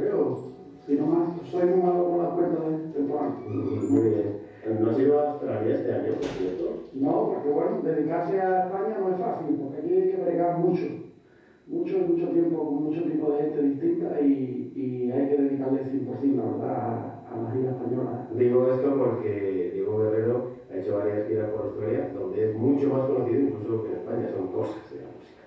creo. Si no más, soy muy malo con las cuentas temporales. Muy bien. ¿No has ido a Australia este año, por cierto? No, porque bueno, dedicarse a España no es fácil, porque aquí hay que bregar mucho tiempo con mucho tipo de gente distinta y hay que dedicarle 100%, la verdad, a la gira española. Digo esto porque Diego Guerrero ha hecho varias giras por Australia, donde es mucho más conocido incluso que en España, son cosas de la música.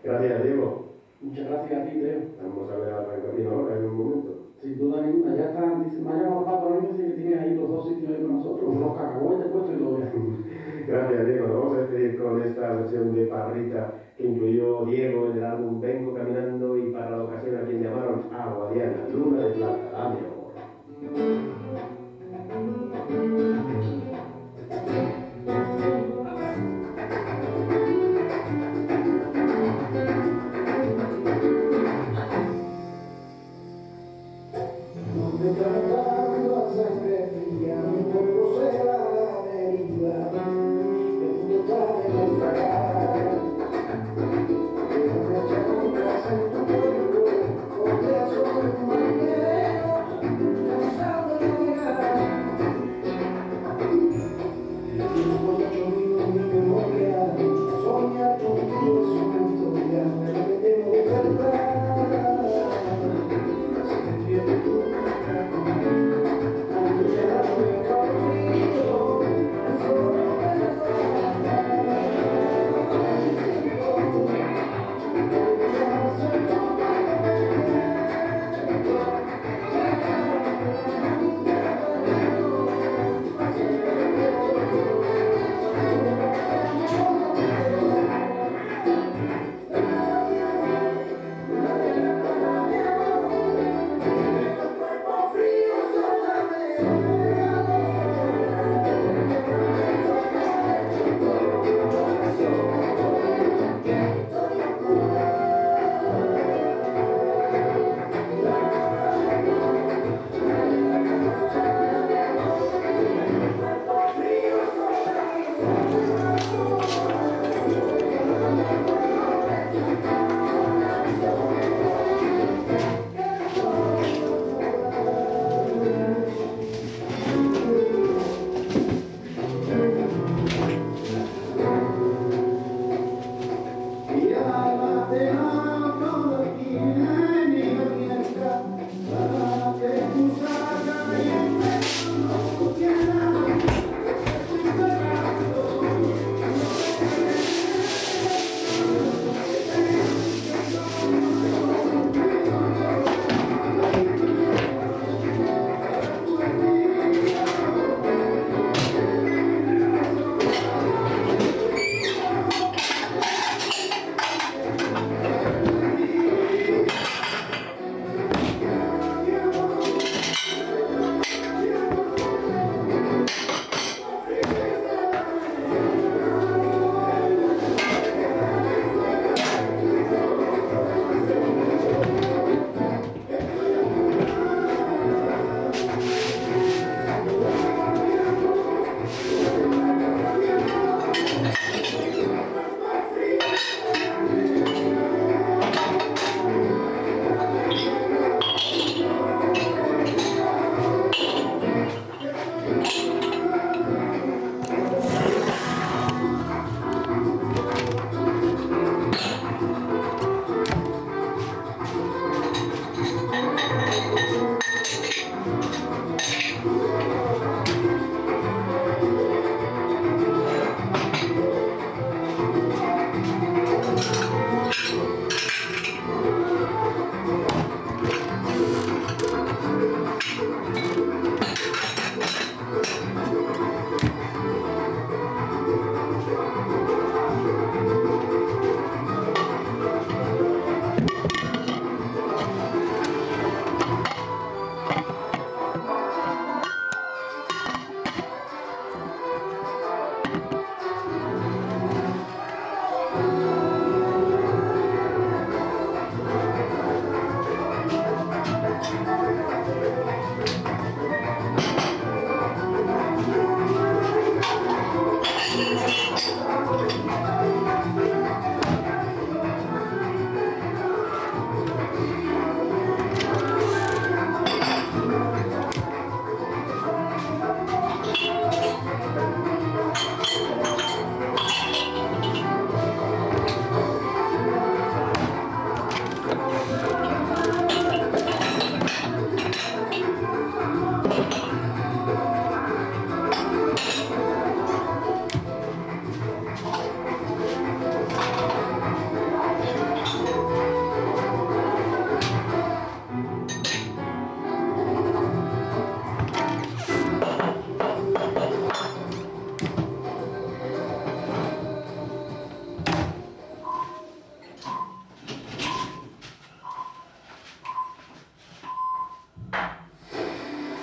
Gracias, Diego. Muchas gracias a ti, Teo. Vamos a ver a Franco ahora en un momento. Sin duda ninguna, ya están, dice, me ha llamado Pato, a mí me dice que tienes ahí los dos sitios ahí con nosotros, los cacahuetes puestos y todo eso. Gracias, Diego. Nos vamos a despedir con esta versión de Parrita que incluyó Diego en el álbum Vengo Caminando y para la ocasión a quien llamaron Agua Diana, Luna de Plata, dame amor. Tratando a sangre fría, mi cuerpo será la herida, el mundo cae en el fracaso. Pero me echas en tu cuerpo, porque soy un marinero, cansado de navegar. Tengo 8000 en mi memoria, soñar contigo es una historia, que tengo que cantar.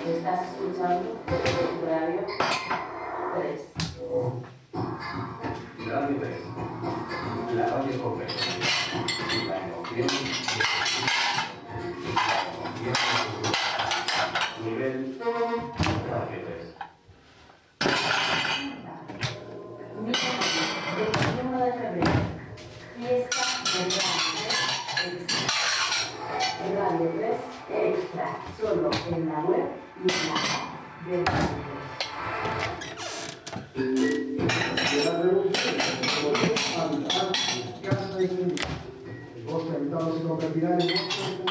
Estás escuchando Radio 3. Radio 3, la radio completa, la emoción, nivel Radio 3. 21 de febrero, fiesta de Radio 3 Extra, solo en la web y en la app de Radio 3. De la revolución, habitar en casa y en el bosque habitado se convertirá en bosque de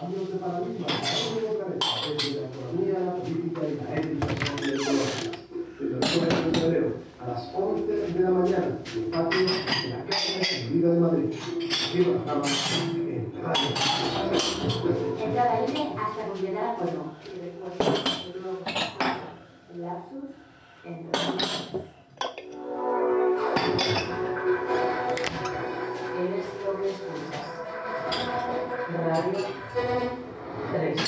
cambios de paradigma, cambios de cabeza, desde la economía, la política y la ética ecológica. Desde el jueves de febrero a las 11 de la mañana, en el patio de la Casa de Vida de Madrid. Aquí las damas en Radio. Entrada libre hasta completar acuerdo. Y después el lapsus entre eres lo que escuchas. Radio 3.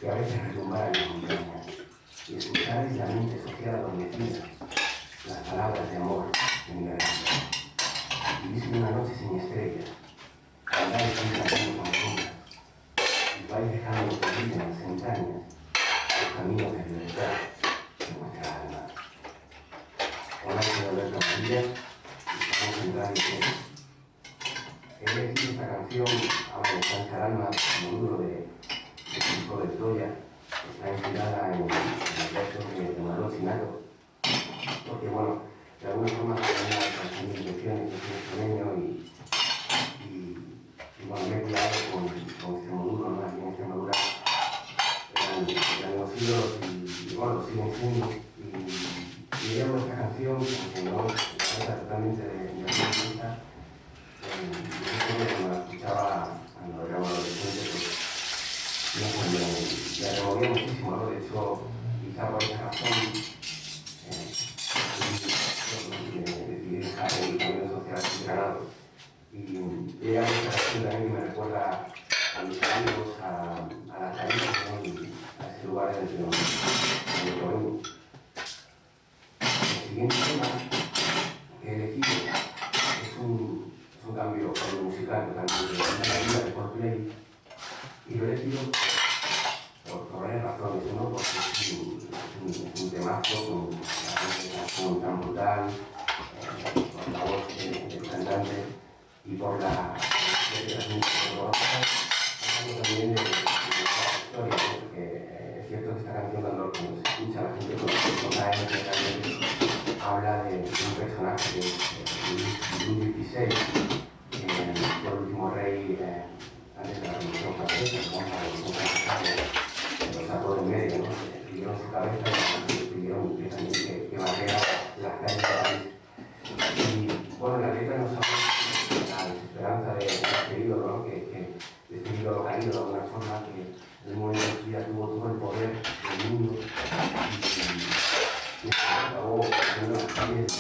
Que a veces retumbar en las montañas y escuchar en la mente social adormecida las palabras de amor de mi garganta. Vivís una noche sin estrellas, andáis sin camino con sombra, y vais dejando perdidas en las entrañas los caminos de libertad de vuestra alma. Hola, soy Alberto María y estamos en Radio 3. He elegido esta canción ahora de Sancha Alma como duro de Chico de Troya, está inspirada en el verso de Manuel Sinato, porque bueno, de alguna forma tenía las intenciones de ser extremeño y bueno, me he cuidado con Extremadura, ¿no? Aquí en Extremadura eran los ídolos y bueno, lo siguen siendo y llevo esta canción, aunque no se trata totalmente de mi vista, cuando la escuchaba cuando era un adolescente, pues me removía muchísimo, ¿no? De hecho, quizá por esa razón decidí dejar el camino social ganado. Y ella esta canción también me recuerda un musical totalmente de la vida de Coldplay, y lo he elegido por varias razones. Uno, porque es un temazo con una canción tan brutal, por la voz del cantante y por la transmisión también de la historia, porque es cierto que esta canción cuando se escucha la gente con la M realmente habla de un personaje de Luis XVI, fue el último rey antes de la Revolución Francesa, como la Revolución Francesa, lo sacó de en medio, ¿no? Pidieron su cabeza y pidieron que barriera las calles de París. Y bueno, la letra nos habla de la desesperanza de este ídolo, ¿no? Que este ídolo caído de alguna forma, que en el momento de su vida tuvo todo el poder del mundo y acabó en las calles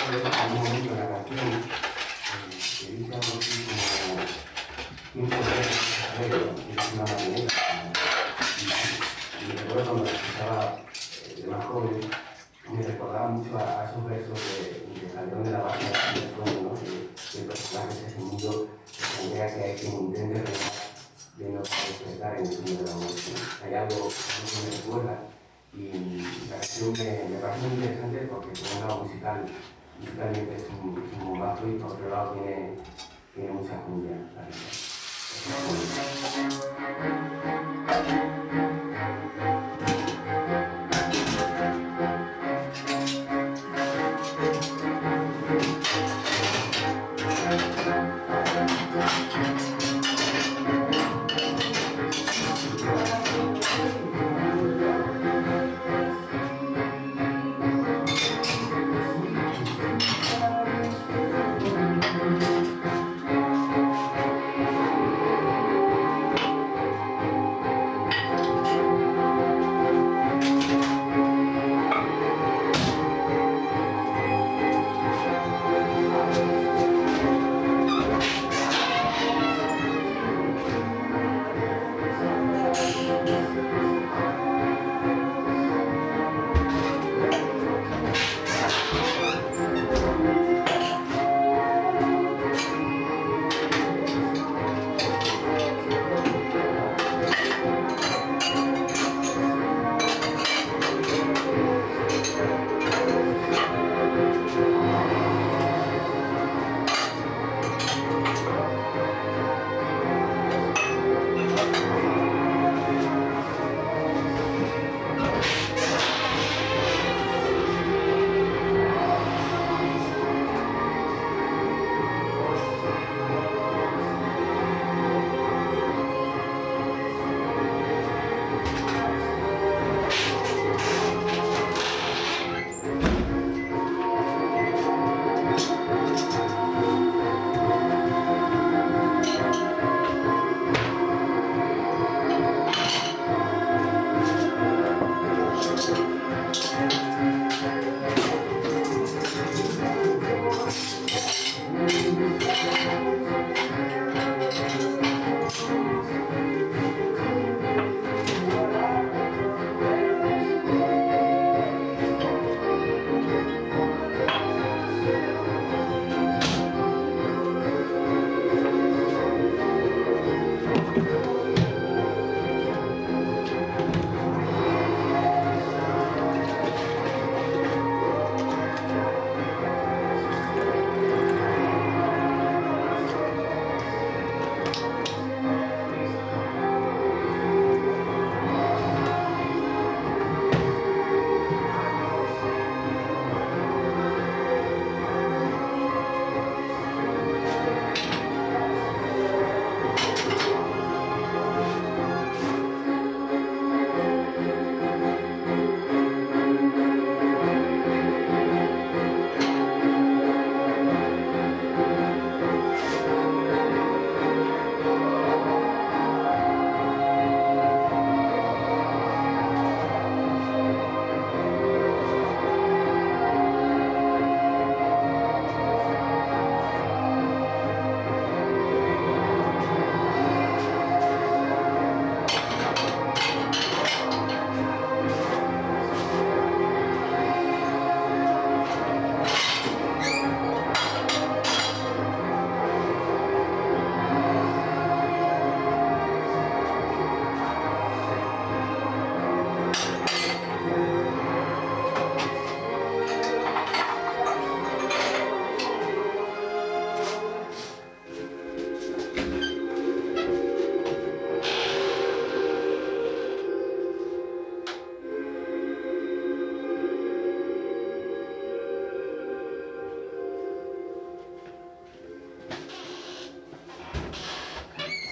hay un momento en la canción que dice algo así como un poder es una marioneta. Y recuerdo cuando la escuchaba de más joven, me recordaba mucho a esos versos de Calderón de la Barca del Sueño, ¿no? Que el personaje es ese mundo que idea que hay quien intente regar de no despertar en el sueño de la muerte. Hay algo que me recuerda y la canción me parece muy interesante porque por un lado musicalmente es un bombazo y por otro lado tiene mucha cumbia.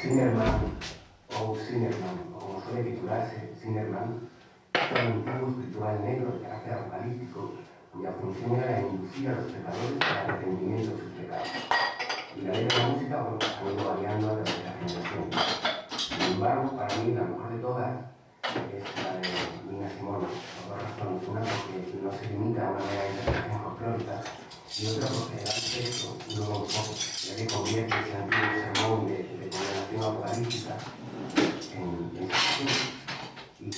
Zimmerman, o Zimmerman, o como suele titularse Zimmerman, era un antiguo espiritual negro de carácter apocalíptico, cuya función era inducir a los pecadores al arrepentimiento de sus pecados. Y la ley de la música, bueno, ha ido variando a través de la generación. Sin embargo, para mí la mejor de todas es la de Nina Simone, por dos razones. Una, porque no se limita a una mera interpretación folclórica, y otra, porque delante de eso, luego un poco, ya que convierte ese antiguo sermón de condenación apocalíptica en sentido. Y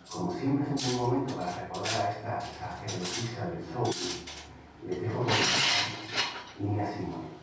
como siempre es un buen momento para recordar a esta sacerdotisa del soul, les dejo con Nina Simone.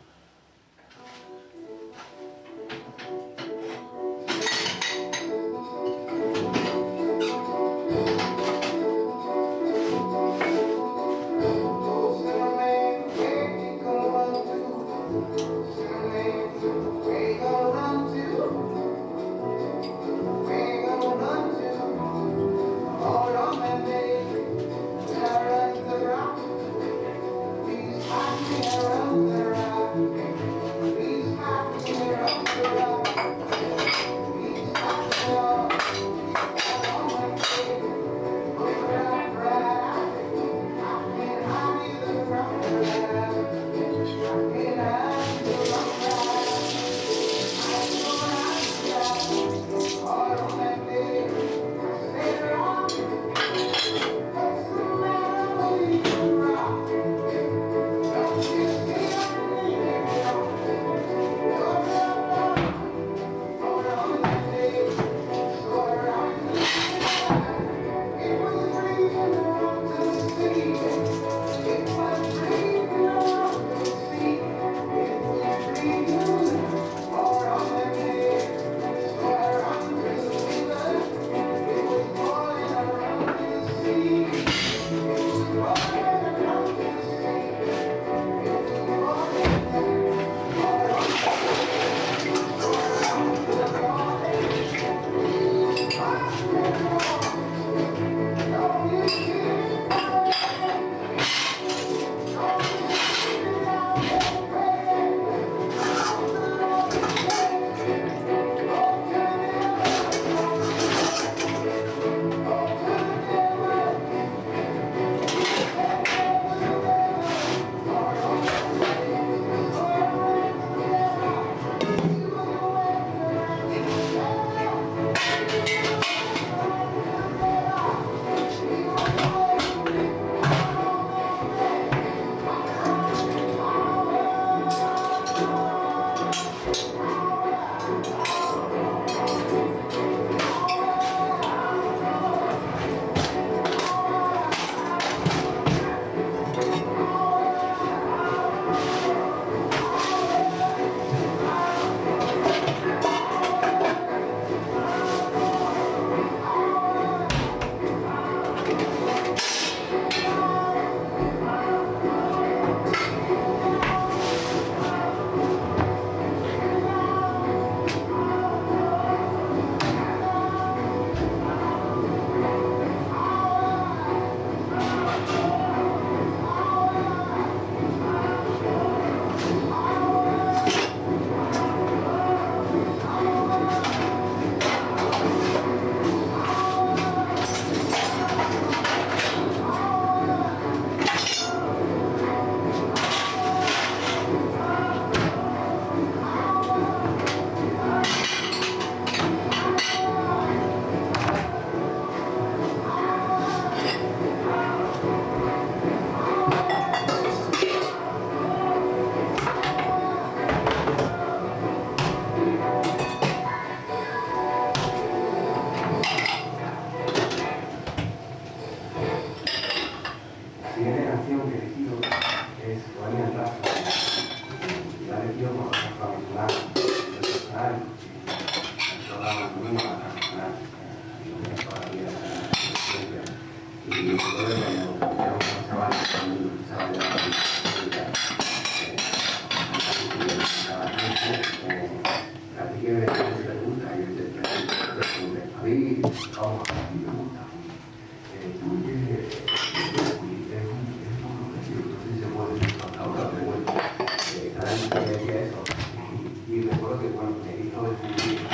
Y recuerdo que, bueno, me dijo de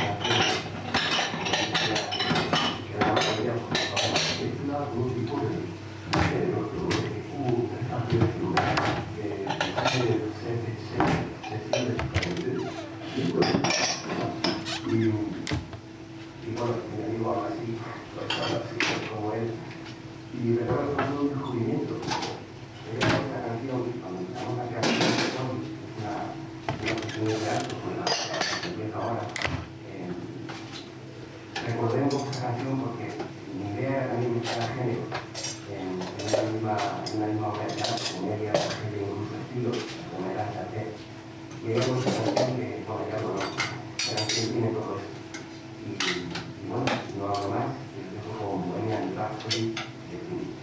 Y bueno, mi amigo habla así, como él, y recuerdo todo un descubrimiento. Esta canción, cuando empezamos a crear esta canción, es una cuestión de alto, con la que empieza ahora. Recordemos esta canción porque mi idea era también mezclar género en una misma obra de teatro, comedia, tragedia, incluso estilos, como era la T. Y hay una canción que, bueno, ya conozco, la canción tiene todo esto. Y bueno, no hablo más, les dejo con Bohemian Rhapsody de Queen.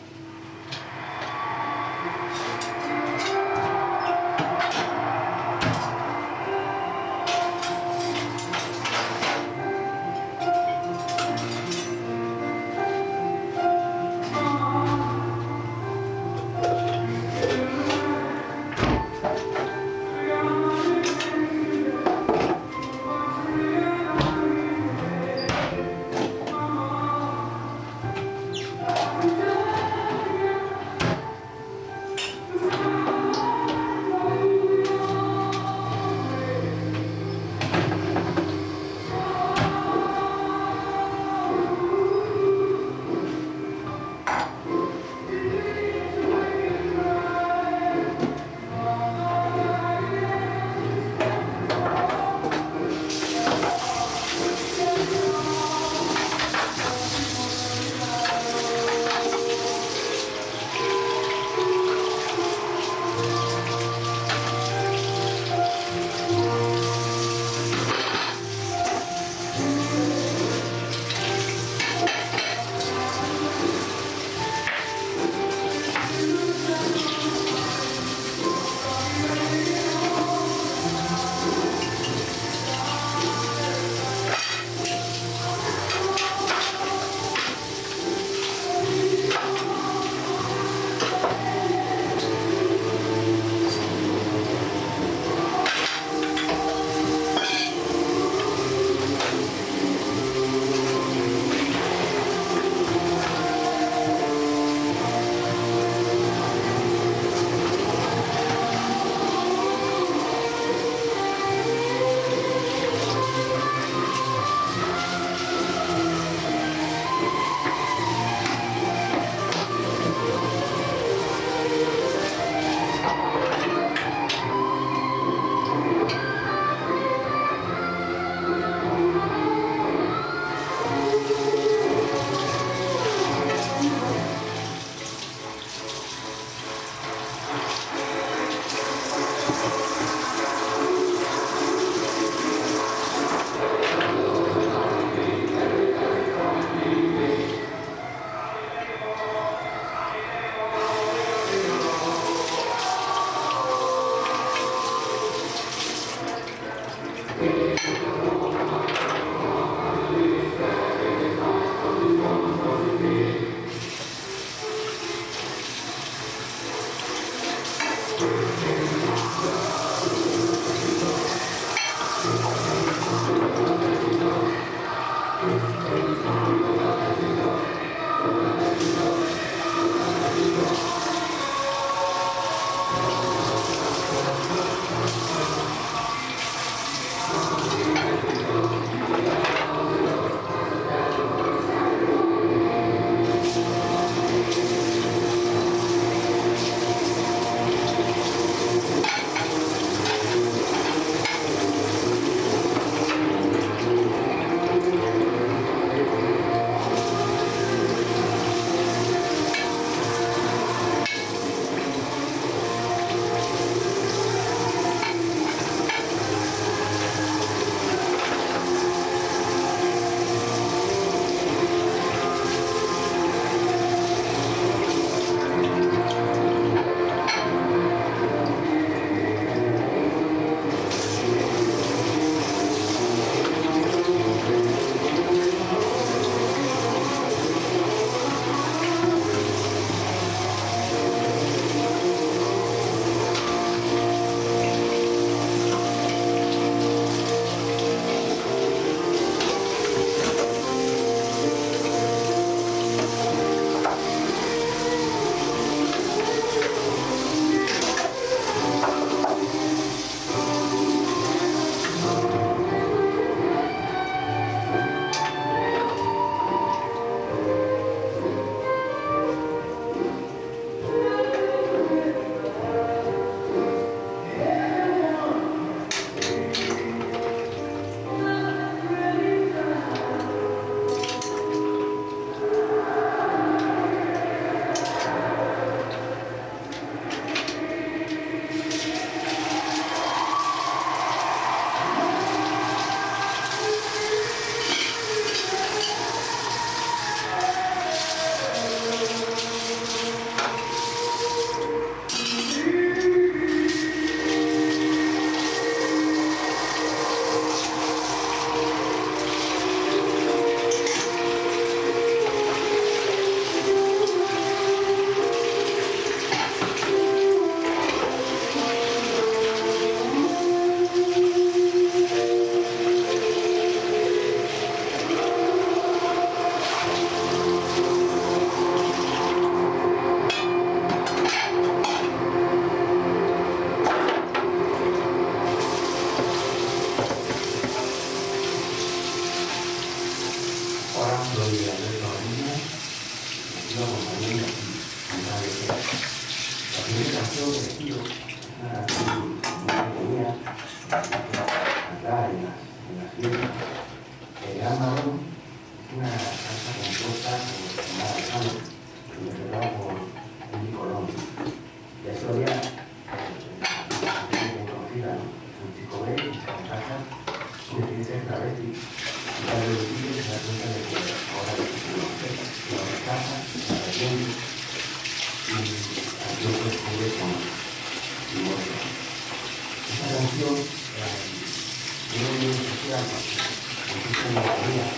canción de un libro social que consiste en la melodía,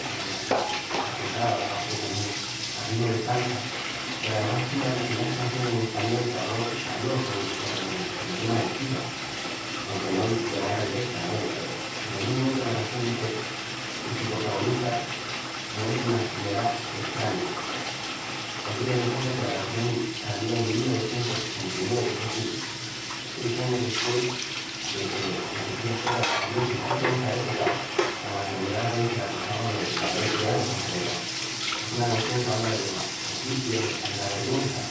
a ritmo de salsa, pero además tiene una canción en español que habló con una esquiva, aunque no de manera directa, ¿no? Pero en un momento la canción dice que su protagonista no es una enfermedad extraña. Aquí tenemos en cuenta que la canción salió en 1969, es decir, 6 años después de que la canción fuera música en esa época, a la comunidad de la pasaba de la realidad de la es una canción que habla de la justicia, de la vergüenza,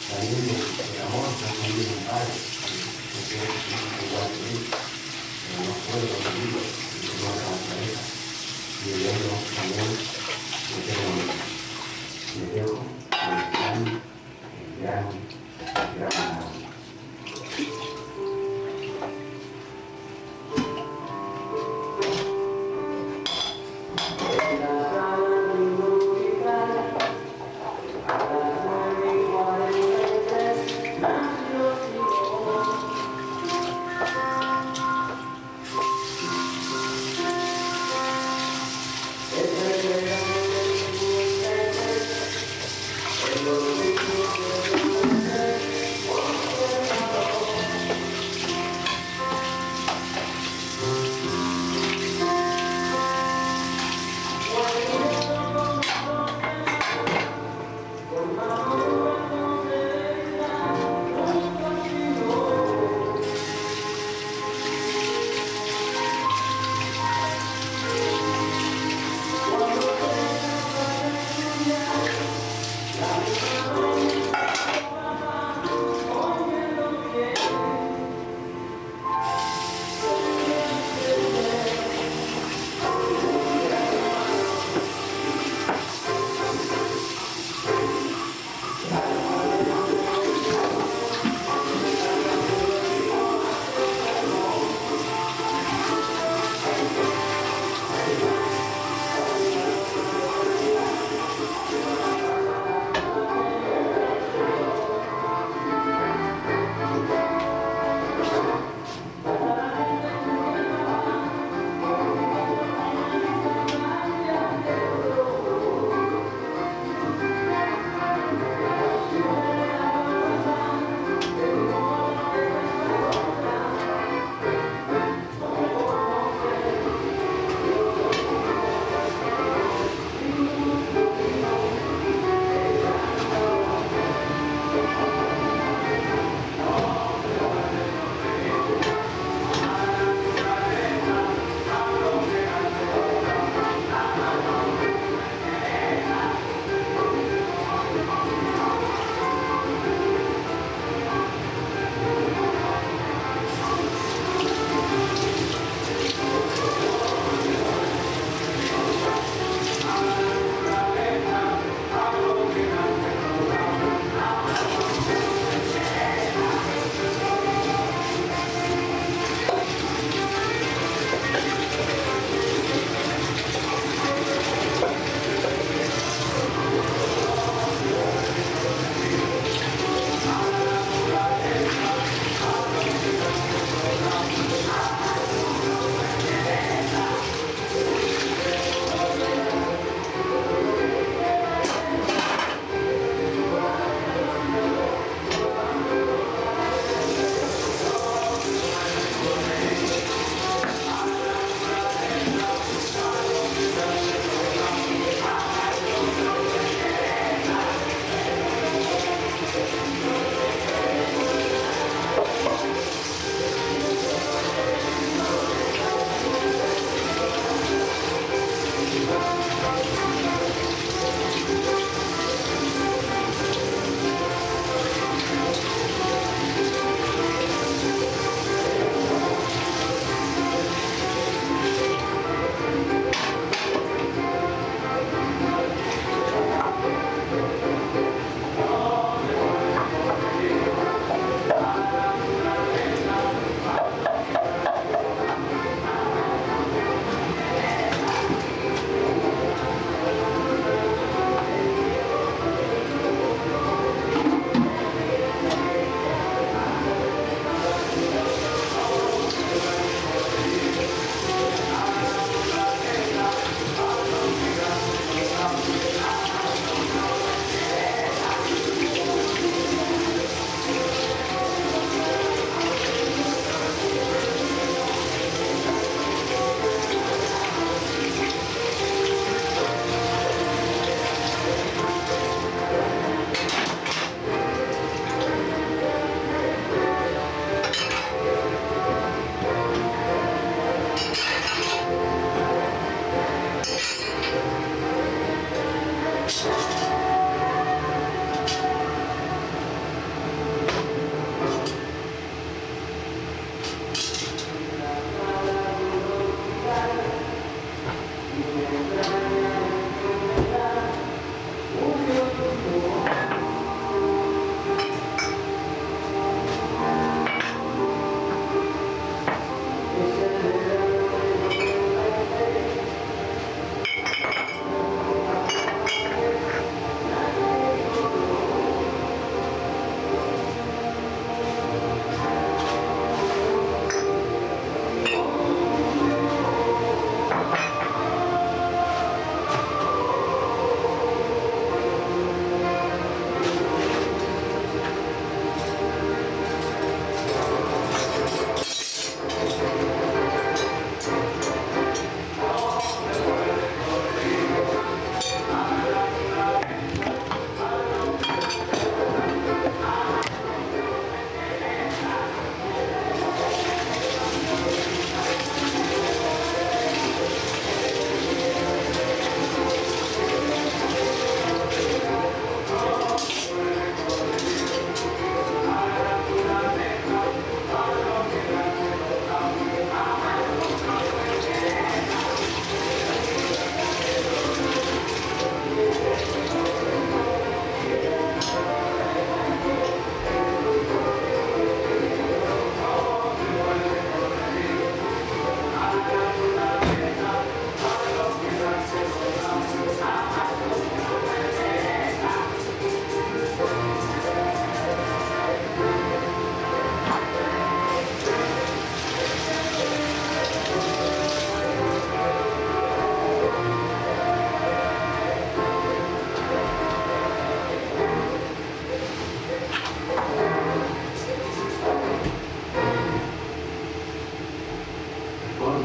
también del amor que ha salido un padre, que creo que es igual que él, pero no puede conseguirlo, y que no es la naturaleza. Y de ello también me dejo el gran amor. Thank you.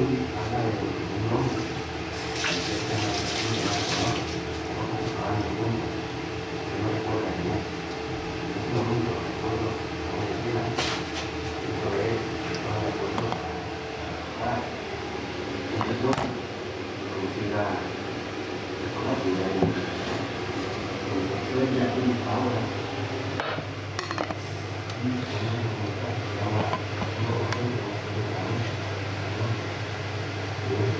Luis habla de un hombre que está en la relación de más amor, como que trabajando juntos, que no recuerda quién es. En ese momento los recuerdos no me quedan, y sobre él no recuerdo a una persona que consiga recordar que ya hay sueña aquí ahora. Y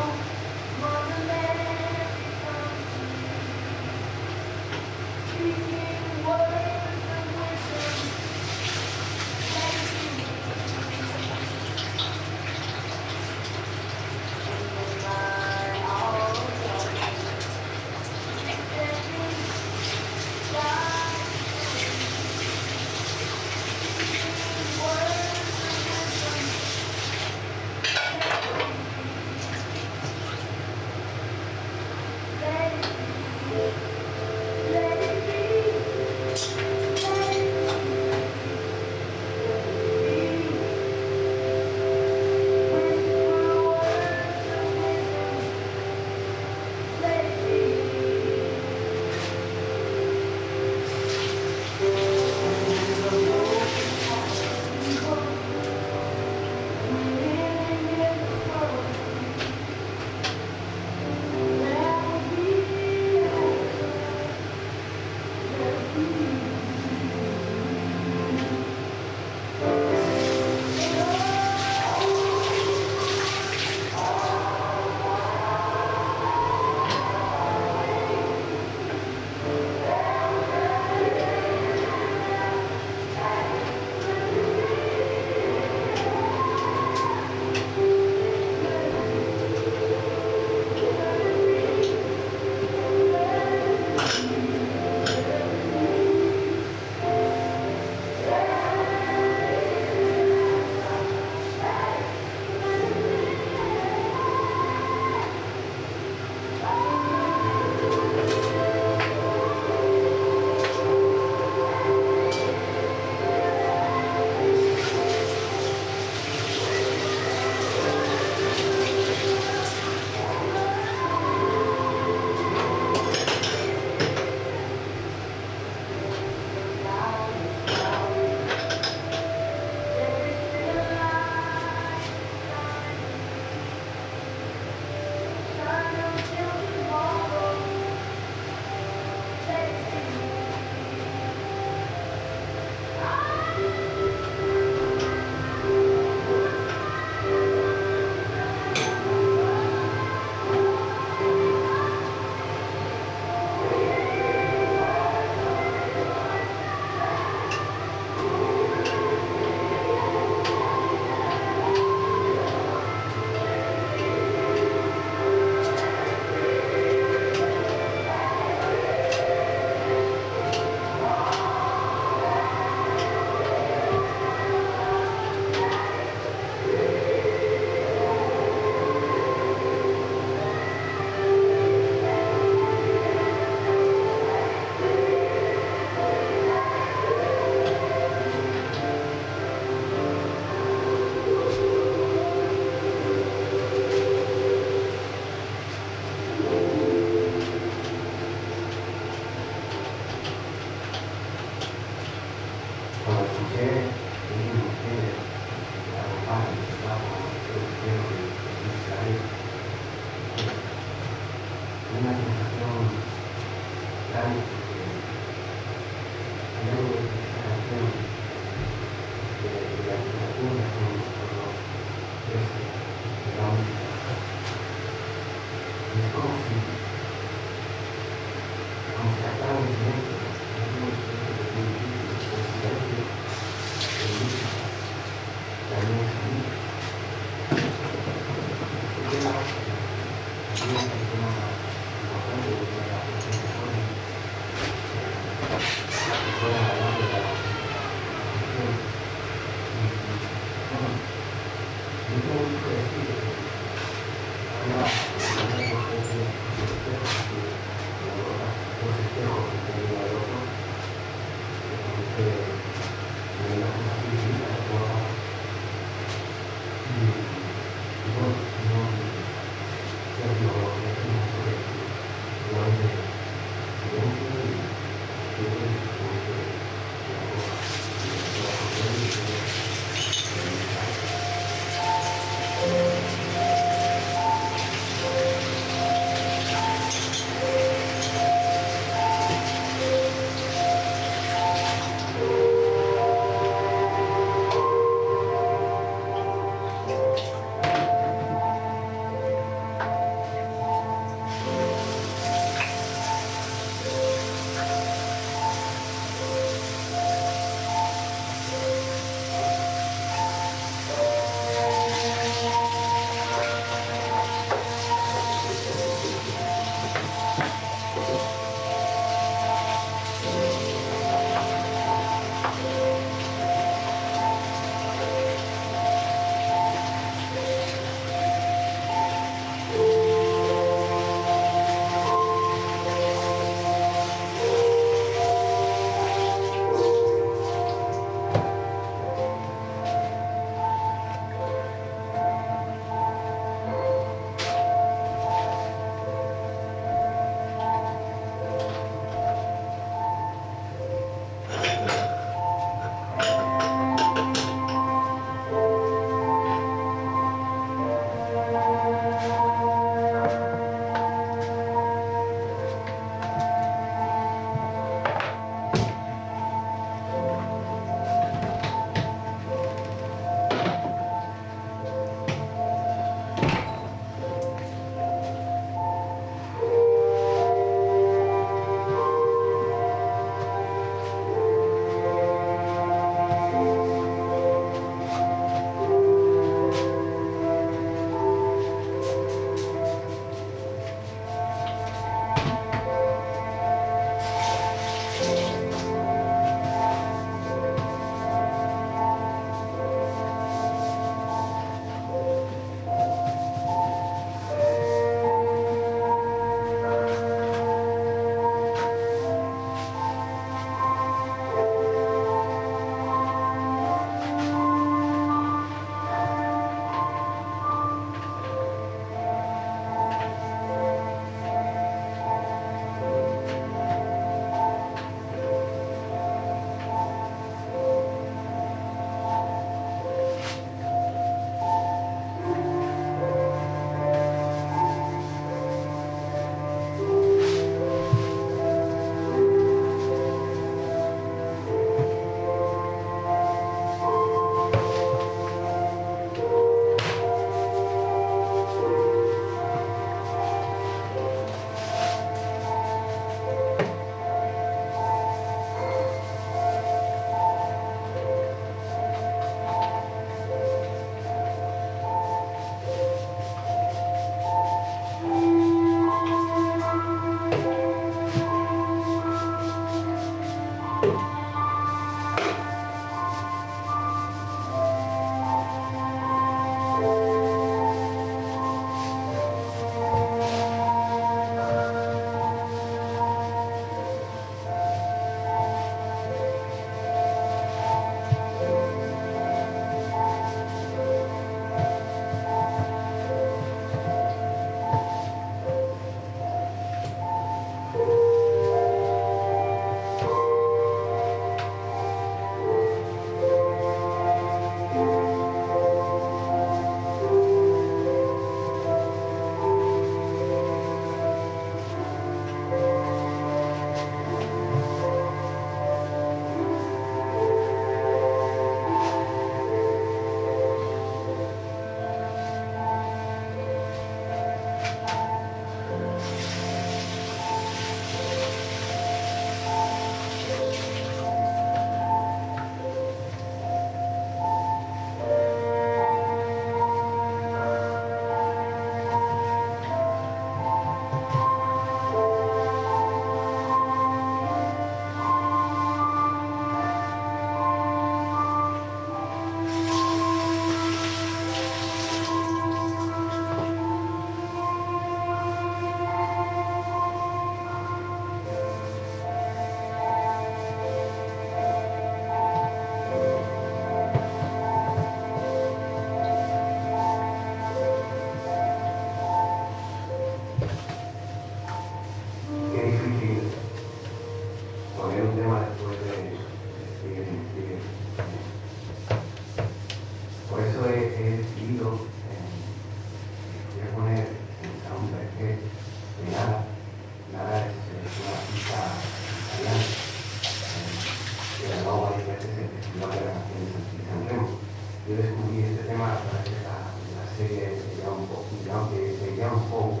sino que sería un poco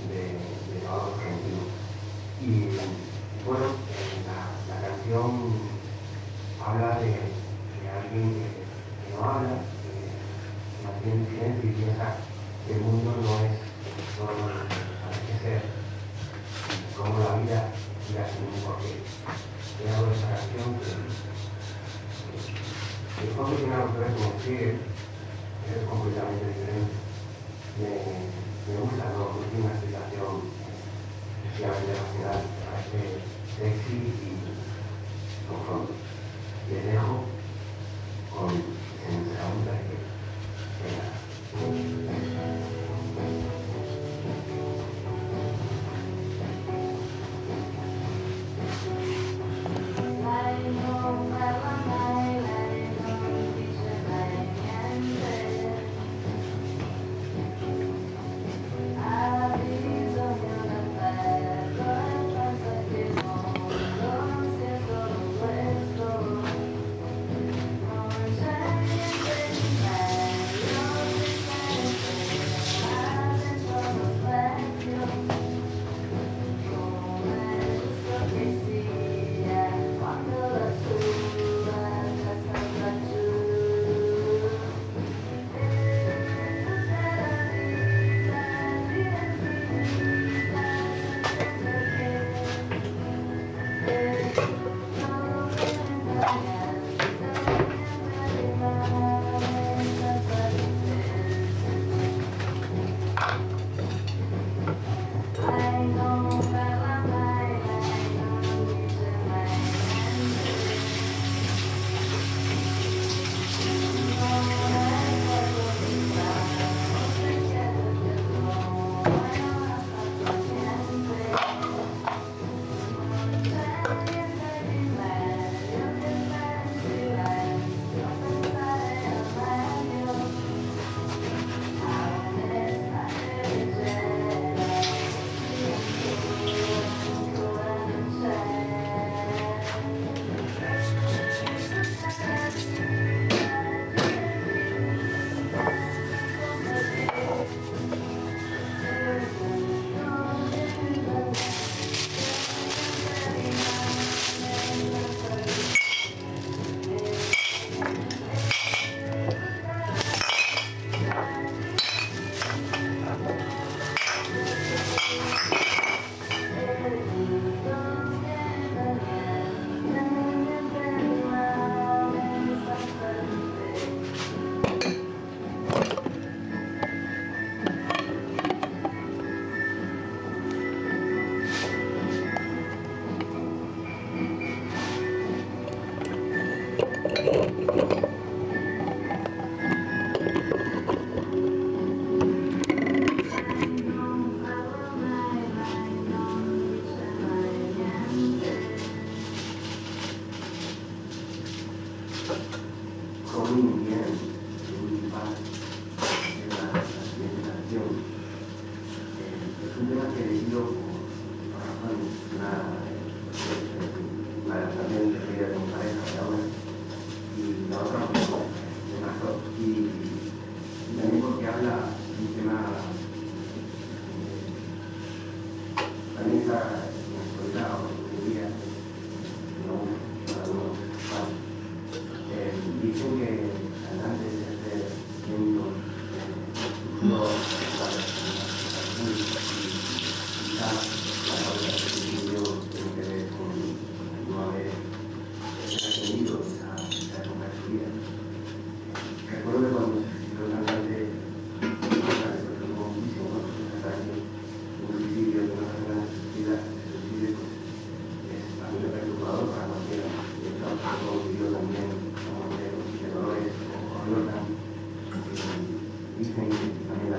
de todo argentino. Y bueno, la canción habla de alguien que no habla, que mantiene silencio y piensa que el mundo no es todo lo que parece que ser, como la vida gira sin un porqué. He dado esta canción que el fondo tiene algo que ver con escribir, es completamente diferente. Me gusta, no tiene una explicación excesivamente racional, me parece sexy y con fondo. Les dejo con esa pregunta de que dicen también la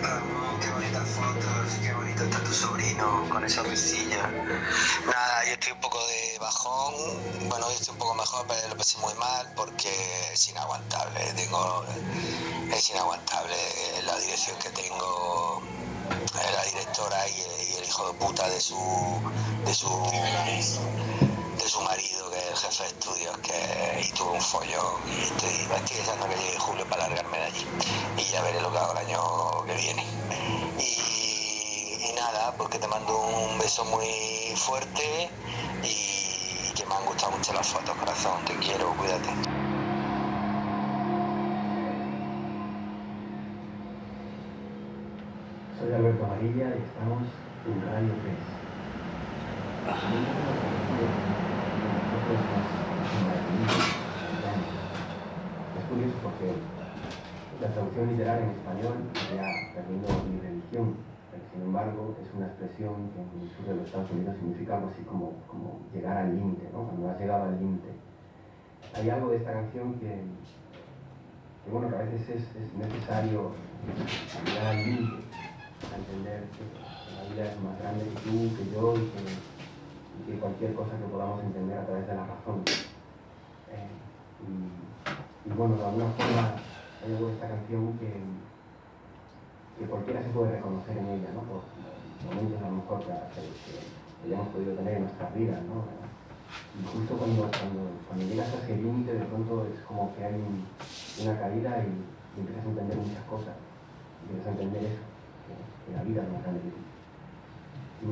Ramón, qué bonitas fotos, qué bonito está tu sobrino con esa risilla. Nada, yo estoy un poco de bajón, bueno, hoy estoy un poco mejor, pero lo pasé muy mal porque es inaguantable, es inaguantable la dirección que tengo, la directora y el hijo de puta de su marido, que es el jefe de estudios, y tuve un follón y estoy deseando que llegue julio para largarme de allí y ya veré lo que hago el año que viene. Y nada, porque te mando un beso muy fuerte y que me han gustado mucho las fotos, corazón, te quiero, cuídate. Soy Alberto Amarilla y estamos en Radio 3. Es curioso porque la traducción literal en español ya perdiendo mi religión, pero sin embargo es una expresión que en el sur de los Estados Unidos significa algo así como llegar al límite, ¿no? Cuando has llegado al límite. Hay algo de esta canción que bueno, que a veces es necesario llegar al límite a entender que la vida es más grande que tú, que yo y que cualquier cosa que podamos entender a través de la razón. Y bueno, de alguna forma hay algo de esta canción que cualquiera se puede reconocer en ella, ¿no? Por momentos a lo mejor que hayamos podido tener en nuestras vidas, ¿no? Y justo cuando llegas a ese límite, de pronto es como que hay una caída y empiezas a entender muchas cosas. Empiezas a entender eso, que la vida es más grande que tú.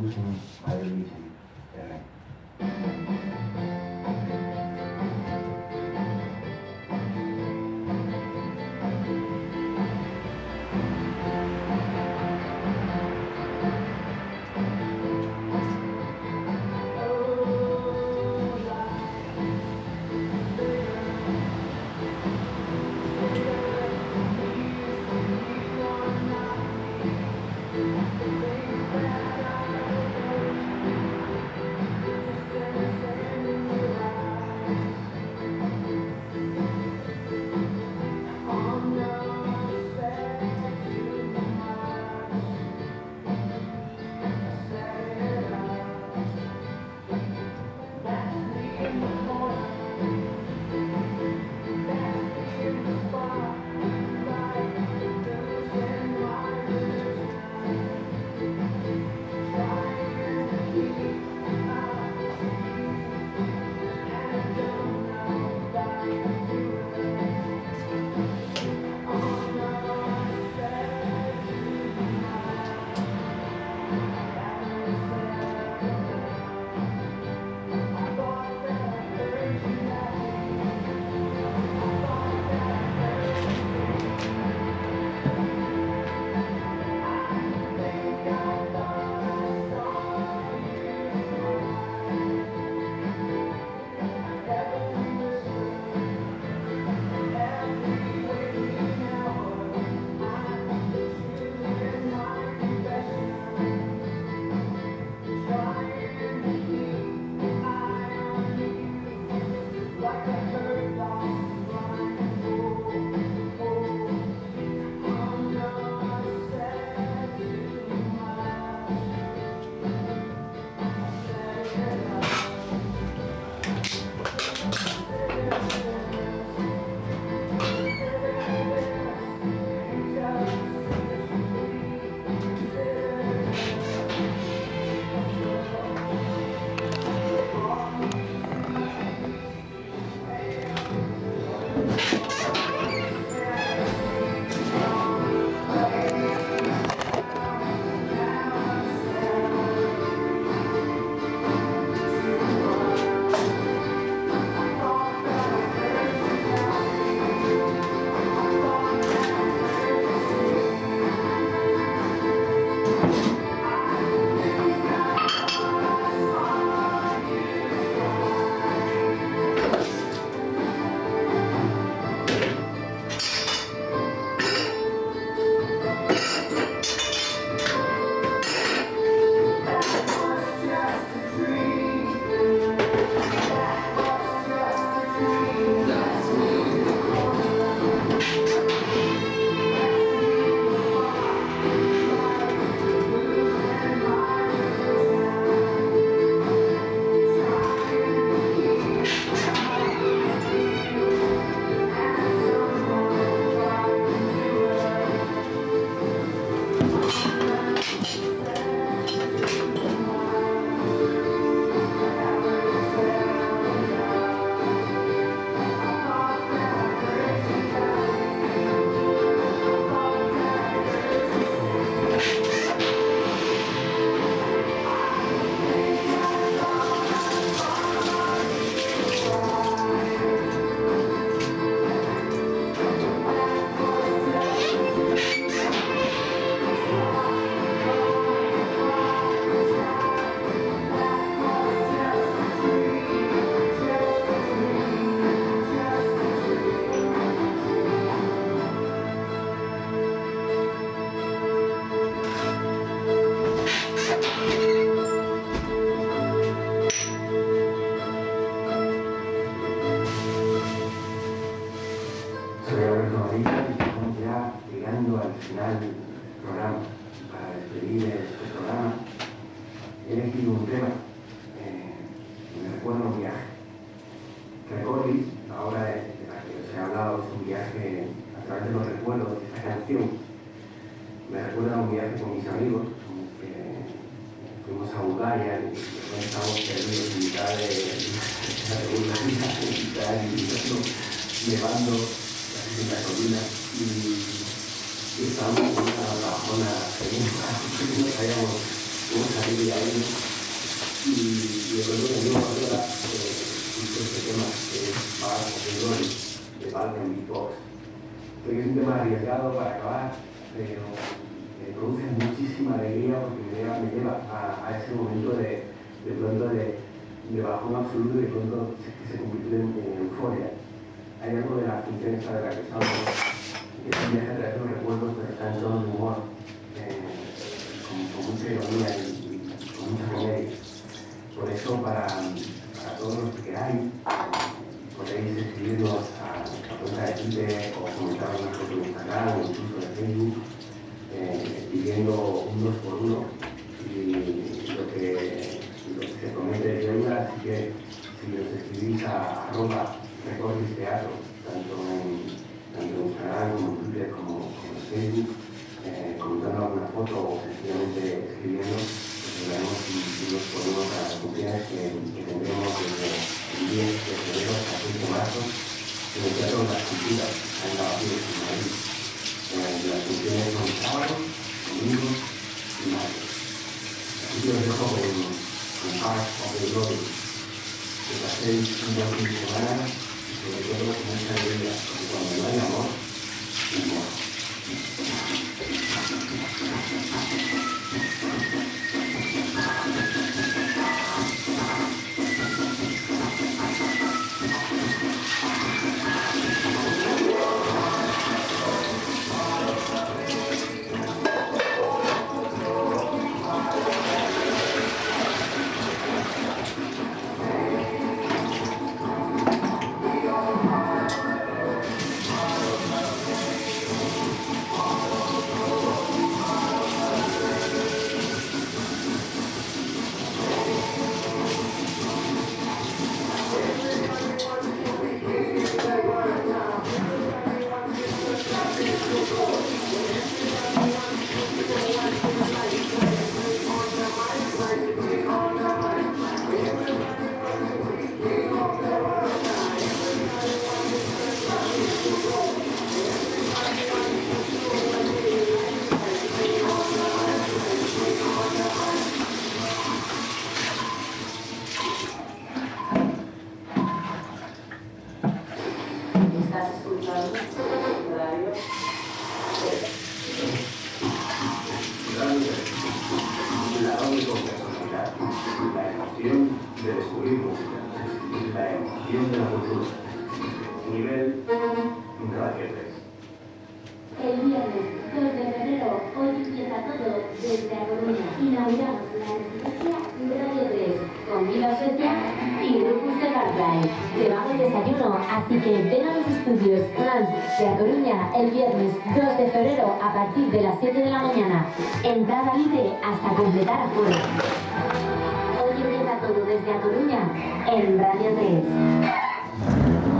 Losing my religion, de Rey. Recordis, ahora de la que os he hablado, es un viaje a través de los recuerdos. Esta canción me recuerda a un viaje con mis amigos, que fuimos a Bulgaria y estábamos perdidos en mitad de la Segunda Guerra, nevando en la colina y estábamos en una bajona tremenda, no sabíamos cómo salir de ahí. Y recuerdo que yo ahora hizo este tema que es Bar of the Glory de Balkan Beatbox. Creo que es un tema arriesgado para acabar, pero me produce muchísima alegría porque me lleva a ese momento de pronto de bajón absoluto y de pronto se convierte en euforia. Hay algo de la función esta de la que estamos, que es un viaje a través de los recuerdos, pero está en tono de humor, con mucha ironía y con mucha comedia. Por eso, para todos los que queráis, podéis escribirnos a nuestra cuenta de Twitter o comentar una foto de Instagram o incluso de Facebook, pidiendo un 2x1 y lo que se comete de deuda. Así que si os escribís a @recordis-teatro, tanto en Instagram como en Twitter como en Facebook, comentando alguna foto o sencillamente escribiendo, veremos si nos ponemos a las funciones que tendremos desde el 10 de febrero hasta el 6 de marzo en el Teatro de las Culturas, en Lavapiés, en Madrid. Las funciones son sábados, domingos y martes. Así que os dejo con Bar of the Glory. Que paséis un buen fin de semana y sobre todo con mucha alegría, porque cuando no hay amor, es amor. Así que ven a los estudios Trans de A Coruña el viernes 2 de febrero a partir de las 7 de la mañana. Entrada libre hasta completar aforo. Hoy empieza todo desde A Coruña en Radio 3.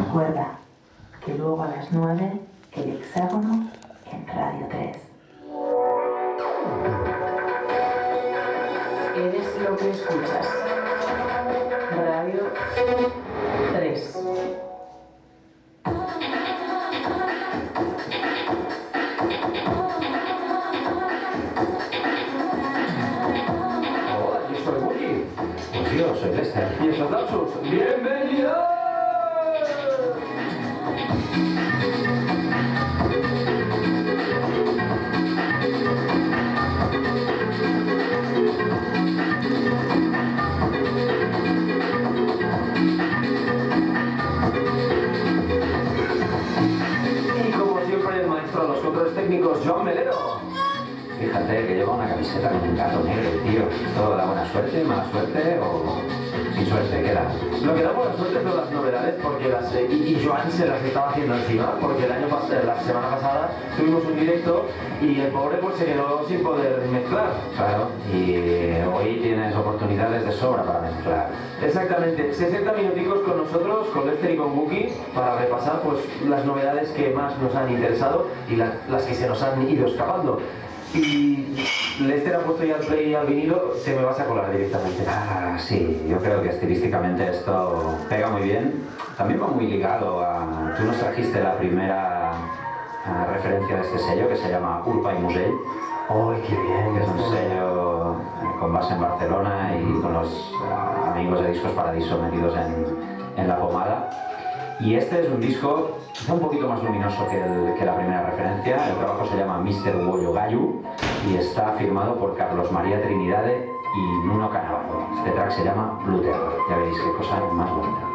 Recuerda que luego a las 9 el hexágono en Radio 3. Eres lo que escuchas. Radio 3. Soy Lester. Y esos aplausos, ¡bienvenidos! Y como siempre, el maestro de los controles técnicos, Joan Melero. Fíjate que lleva una camiseta con un gato negro, tío. ¿Esto da buena suerte, mala suerte o...? sin suerte, queda. Lo que da buena suerte son las novedades, porque y Joan se las estaba haciendo encima, porque la semana pasada tuvimos un directo y el pobre pues se quedó sin poder mezclar. Claro, y hoy tienes oportunidades de sobra para mezclar. Exactamente, 60 minuticos con nosotros, con Lester y con Buki, para repasar pues las novedades que más nos han interesado y las que se nos han ido escapando. Y Lester ha puesto ya el play al vinilo, te me vas a colar directamente. Ah, sí, yo creo que estilísticamente esto pega muy bien. También va muy ligado a... Tú nos trajiste la primera referencia de este sello, que se llama Urpa y Musell. ¡Ay, qué bien! Que es un sello con base en Barcelona y con los amigos de Discos Paradiso metidos en la pomada. Y este es un disco quizá un poquito más luminoso que la primera referencia. El trabajo se llama Mr. Wollo Gallu y está firmado por Carlos María Trinidade y Nuno Cannavaro. Este track se llama Blue Terror. Ya veréis qué cosa más bonita.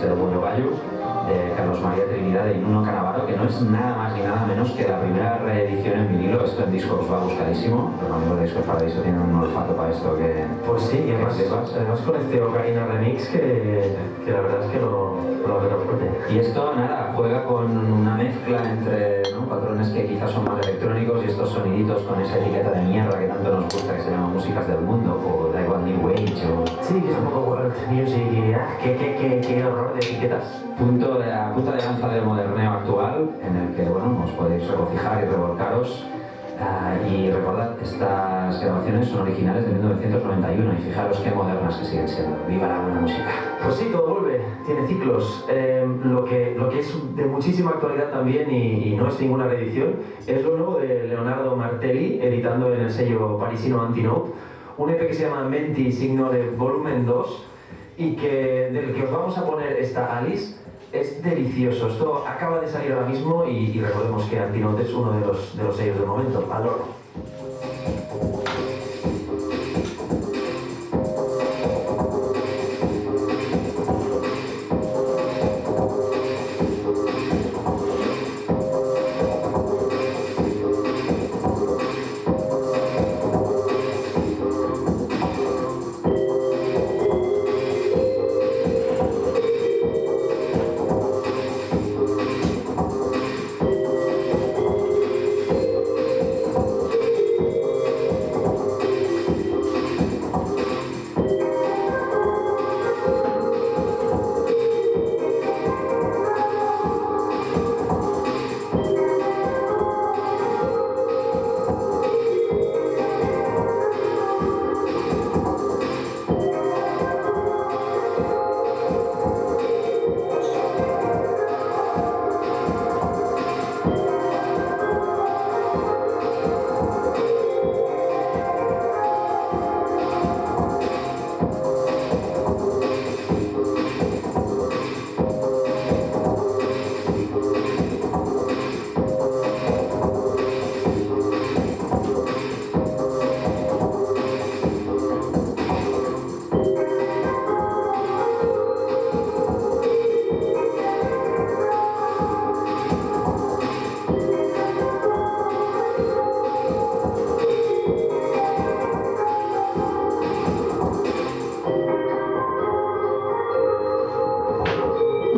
del Mundo Gallo, de Carlos María Trinidad y Nuno Canavaro, que no es nada más ni nada menos que la primera reedición en vinilo. Esto en discos va buscadísimo. Los amigos de Discos Paradiso tienen un olfato para esto que... Pues sí, y además con este Ocarina Remix que la verdad es que lo veo fuerte. Y esto, nada, juega con una mezcla entre, ¿no?, patrones que quizás son más electrónicos y estos soniditos con esa etiqueta de mierda que tanto nos gusta, que se llama músicas del mundo, o da igual New Age, o... Sí, que es un poco world music y qué horror de etiquetas. Punta de lanza del moderneo actual, en el que, bueno, os podéis regocijar y revolcaros. Y recordad, estas grabaciones son originales de 1991 y fijaros qué modernas que siguen siendo. ¡Viva la buena música! Pues sí, todo vuelve, tiene ciclos. Lo que es de muchísima actualidad también y no es ninguna reedición, es lo nuevo de Leonardo Martelli, editando en el sello parisino Antinote, un EP que se llama Menti Signore Volumen 2 y del que os vamos a poner esta Alice. Es delicioso, esto acaba de salir ahora mismo y recordemos que Antinote es uno de los sellos del momento, al horno.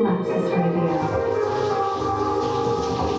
Lapsus Radio.